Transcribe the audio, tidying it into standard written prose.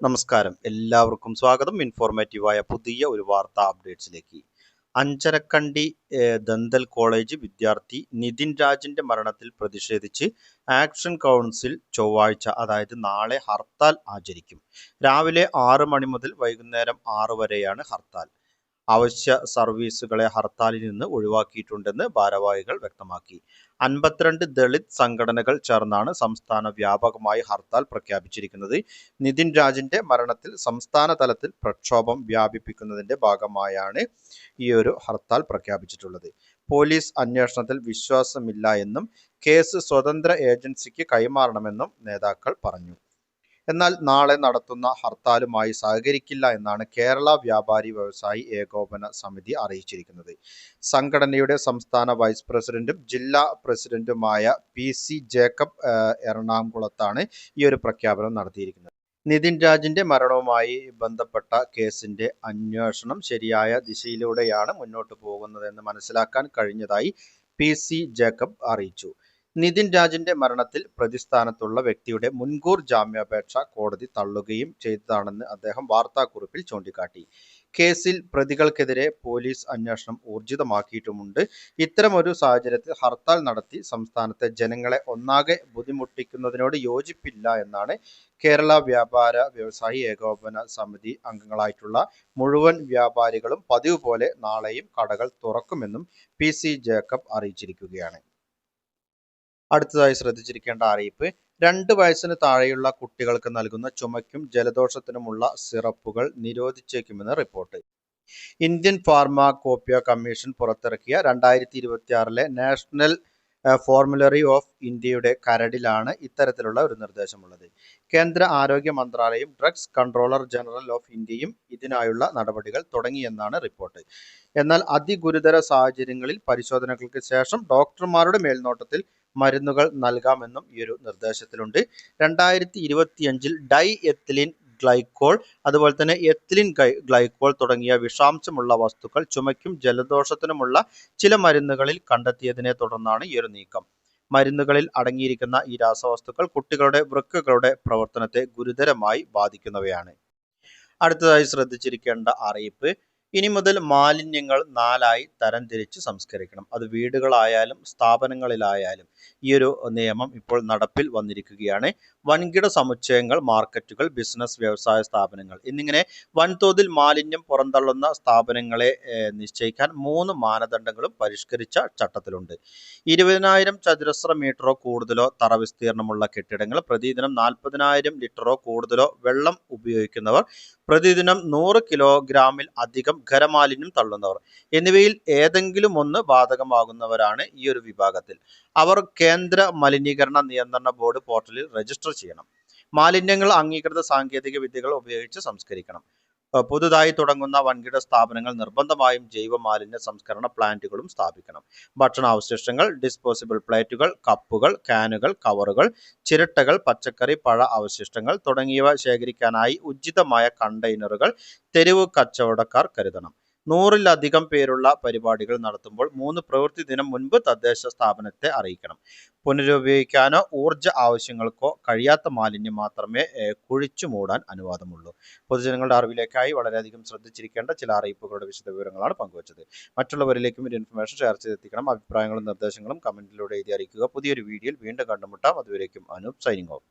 നമസ്കാരം, എല്ലാവർക്കും സ്വാഗതം. ഇൻഫോർമേറ്റീവായ പുതിയ ഒരു വാർത്താ അപ്ഡേറ്റ്സിലേക്ക്. അഞ്ചരക്കണ്ടി ദന്തൽ കോളേജ് വിദ്യാർത്ഥി നിതിൻ രാജിന്റെ മരണത്തിൽ പ്രതിഷേധിച്ച് ആക്ഷൻ കൗൺസിൽ ചൊവ്വാഴ്ച, അതായത് നാളെ ഹർത്താൽ ആചരിക്കും. രാവിലെ 6 മണി മുതൽ വൈകുന്നേരം 6 വരെയാണ് ഹർത്താൽ. അവശ്യ സർവീസുകളെ ഹർത്താലിൽ നിന്ന് ഒഴിവാക്കിയിട്ടുണ്ടെന്ന് ഭാരവാഹികൾ വ്യക്തമാക്കി. 52 ദളിത് സംഘടനകൾ ചേർന്നാണ് സംസ്ഥാന വ്യാപകമായി ഹർത്താൽ പ്രഖ്യാപിച്ചിരിക്കുന്നത്. നിതിൻ രാജിന്റെ മരണത്തിൽ സംസ്ഥാന തലത്തിൽ പ്രക്ഷോഭം വ്യാപിപ്പിക്കുന്നതിന്റെ ഭാഗമായാണ് ഈ ഒരു ഹർത്താൽ പ്രഖ്യാപിച്ചിട്ടുള്ളത്. പോലീസ് അന്വേഷണത്തിൽ വിശ്വാസമില്ല എന്നും കേസ് സ്വതന്ത്ര ഏജൻസിക്ക് കൈമാറണമെന്നും നേതാക്കൾ പറഞ്ഞു. എന്നാൽ നാളെ നടത്തുന്ന ഹർത്താലുമായി സഹകരിക്കില്ല എന്നാണ് കേരള വ്യാപാരി വ്യവസായി ഏകോപന സമിതി അറിയിച്ചിരിക്കുന്നത്. സംഘടനയുടെ സംസ്ഥാന വൈസ് പ്രസിഡന്റും ജില്ലാ പ്രസിഡന്റുമായ PC ജേക്കബ് എറണാകുളത്താണ് ഈ ഒരു പ്രഖ്യാപനം നടത്തിയിരിക്കുന്നത്. നിതിൻ രാജിന്റെ മരണവുമായി ബന്ധപ്പെട്ട കേസിന്റെ അന്വേഷണം ശരിയായ ദിശയിലൂടെയാണ് മുന്നോട്ട് പോകുന്നതെന്ന് മനസ്സിലാക്കാൻ കഴിഞ്ഞതായി PC ജേക്കബ് അറിയിച്ചു. നിതിൻ രാജിന്റെ മരണത്തിൽ പ്രതിസ്ഥാനത്തുള്ള വ്യക്തിയുടെ മുൻകൂർ ജാമ്യാപേക്ഷ കോടതി തള്ളുകയും ചെയ്തതാണെന്ന് അദ്ദേഹം വാർത്താക്കുറിപ്പിൽ ചൂണ്ടിക്കാട്ടി. കേസിൽ പ്രതികൾക്കെതിരെ പോലീസ് അന്വേഷണം ഊർജിതമാക്കിയിട്ടുമുണ്ട്. ഇത്തരമൊരു സാഹചര്യത്തിൽ ഹർത്താൽ നടത്തി സംസ്ഥാനത്തെ ജനങ്ങളെ ഒന്നാകെ ബുദ്ധിമുട്ടിക്കുന്നതിനോട് യോജിപ്പില്ല എന്നാണ് കേരള വ്യാപാര വ്യവസായി ഏകോപന സമിതി അംഗങ്ങളായിട്ടുള്ള മുഴുവൻ വ്യാപാരികളും പതിവ് പോലെ നാളെയും കടകൾ തുറക്കുമെന്നും PC ജേക്കബ് അറിയിച്ചിരിക്കുകയാണ്. അടുത്തതായി ശ്രദ്ധിച്ചിരിക്കേണ്ട അറിയിപ്പ്: 2 വയസ്സിന് താഴെയുള്ള കുട്ടികൾക്ക് നൽകുന്ന ചുമയ്ക്കും ജലദോഷത്തിനുമുള്ള സിറപ്പുകൾ നിരോധിച്ചേക്കുമെന്ന് റിപ്പോർട്ട്. ഇന്ത്യൻ ഫാർമാകോപ്യ കമ്മീഷൻ പുറത്തിറക്കിയ 2026 നാഷണൽ ഫോർമുലറി ഓഫ് ഇന്ത്യയുടെ കരടിലാണ് ഇത്തരത്തിലുള്ള ഒരു നിർദ്ദേശമുള്ളത്. കേന്ദ്ര ആരോഗ്യ മന്ത്രാലയം, ഡ്രഗ്സ് കൺട്രോളർ ജനറൽ ഓഫ് ഇന്ത്യയും ഇതിനായുള്ള നടപടികൾ തുടങ്ങിയെന്നാണ് റിപ്പോർട്ട്. എന്നാൽ അതിഗുരുതര സാഹചര്യങ്ങളിൽ പരിശോധനകൾക്ക് ശേഷം ഡോക്ടർമാരുടെ മേൽനോട്ടത്തിൽ മരുന്നുകൾ നൽകാമെന്നും ഈ ഒരു നിർദ്ദേശത്തിലുണ്ട്. 2025 ഡൈ എത്തിലിൻ ഗ്ലൈക്കോൾ, അതുപോലെ തന്നെ എത്തിലിൻ ഗ്ലൈക്കോൾ തുടങ്ങിയ വിഷാംശമുള്ള വസ്തുക്കൾ ചുമയ്ക്കും ജലദോഷത്തിനുമുള്ള ചില മരുന്നുകളിൽ കണ്ടെത്തിയതിനെ തുടർന്നാണ് ഈ ഒരു നീക്കം. മരുന്നുകളിൽ അടങ്ങിയിരിക്കുന്ന ഈ രാസവസ്തുക്കൾ കുട്ടികളുടെ വൃക്കകളുടെ പ്രവർത്തനത്തെ ഗുരുതരമായി ബാധിക്കുന്നവയാണ്. അടുത്തതായി ശ്രദ്ധിച്ചിരിക്കേണ്ട അറിയിപ്പ്: ഇനി മുതൽ മാലിന്യങ്ങൾ 4ആയി തരംതിരിച്ച് സംസ്കരിക്കണം. അത് വീടുകളായാലും സ്ഥാപനങ്ങളിലായാലും ഈ ഒരു നിയമം ഇപ്പോൾ നടപ്പിൽ വന്നിരിക്കുകയാണ്. വൻകിട സമുച്ചയങ്ങൾ, മാർക്കറ്റുകൾ, ബിസിനസ് വ്യവസായ സ്ഥാപനങ്ങൾ എന്നിങ്ങനെ വൻതോതിൽ മാലിന്യം പുറന്തള്ളുന്ന സ്ഥാപനങ്ങളെ നിശ്ചയിക്കാൻ 3 മാനദണ്ഡങ്ങളും പരിഷ്കരിച്ച ചട്ടത്തിലുണ്ട്. 20,000 ചതുരശ്ര മീറ്ററോ കൂടുതലോ തറ വിസ്തീർണമുള്ള കെട്ടിടങ്ങൾ, പ്രതിദിനം 40,000 ലിറ്ററോ കൂടുതലോ വെള്ളം ഉപയോഗിക്കുന്നവർ, പ്രതിദിനം 100 കിലോഗ്രാമിൽ അധികം ഖരമാലിന്യം തള്ളുന്നവർ എന്നിവയിൽ ഏതെങ്കിലും ഒന്ന് ബാധകമാകുന്നവരാണ് ഈ ഒരു വിഭാഗത്തിൽ. അവർ കേന്ദ്ര മലിനീകരണ നിയന്ത്രണ ബോർഡ് പോർട്ടലിൽ രജിസ്റ്റർ ചെയ്യണം. മാലിന്യങ്ങൾ അംഗീകൃത സാങ്കേതിക വിദ്യകൾ ഉപയോഗിച്ച് സംസ്കരിക്കണം. പുതുതായി തുടങ്ങുന്ന വൻകിട സ്ഥാപനങ്ങൾ നിർബന്ധമായും ജൈവ മാലിന്യ സംസ്കരണ പ്ലാന്റുകളും സ്ഥാപിക്കണം. ഭക്ഷണാവശിഷ്ടങ്ങൾ, ഡിസ്പോസിബിൾ പ്ലേറ്റുകൾ, കപ്പുകൾ, കാനുകൾ, കവറുകൾ, ചിരട്ടകൾ, പച്ചക്കറി, പഴ അവശിഷ്ടങ്ങൾ തുടങ്ങിയവ ശേഖരിക്കാനായി ഉചിതമായ കണ്ടെയ്നറുകൾ തെരുവ് കച്ചവടക്കാർ കരുതണം. 100-ലധികം പേരുള്ള പരിപാടികൾ നടത്തുമ്പോൾ 3 പ്രവൃത്തി ദിനം മുൻപ് തദ്ദേശ സ്ഥാപനത്തെ അറിയിക്കണം. പുനരുപയോഗിക്കാനോ ഊർജ്ജ ആവശ്യങ്ങൾക്കോ കഴിയാത്ത മാലിന്യം മാത്രമേ കുഴിച്ചു മൂടാൻ അനുവാദമുള്ളൂ. പൊതുജനങ്ങളുടെ അറിവിലേക്കായി വളരെയധികം ശ്രദ്ധിച്ചിരിക്കേണ്ട ചില അറിയിപ്പുകളുടെ വിശദവിവരങ്ങളാണ് പങ്കുവച്ചത്. മറ്റുള്ളവരിലേക്കും ഒരു ഇൻഫർമേഷൻ ഷെയർ ചെയ്തെത്തിക്കണം. അഭിപ്രായങ്ങളും നിർദ്ദേശങ്ങളും കമന്റിലൂടെ എഴുതി അറിയിക്കുക. പുതിയൊരു വീഡിയോയിൽ വീണ്ടും കണ്ടുമുട്ടാം. അതുവരേക്കും അനൂപ് സൈനിങ് ഓഫ്.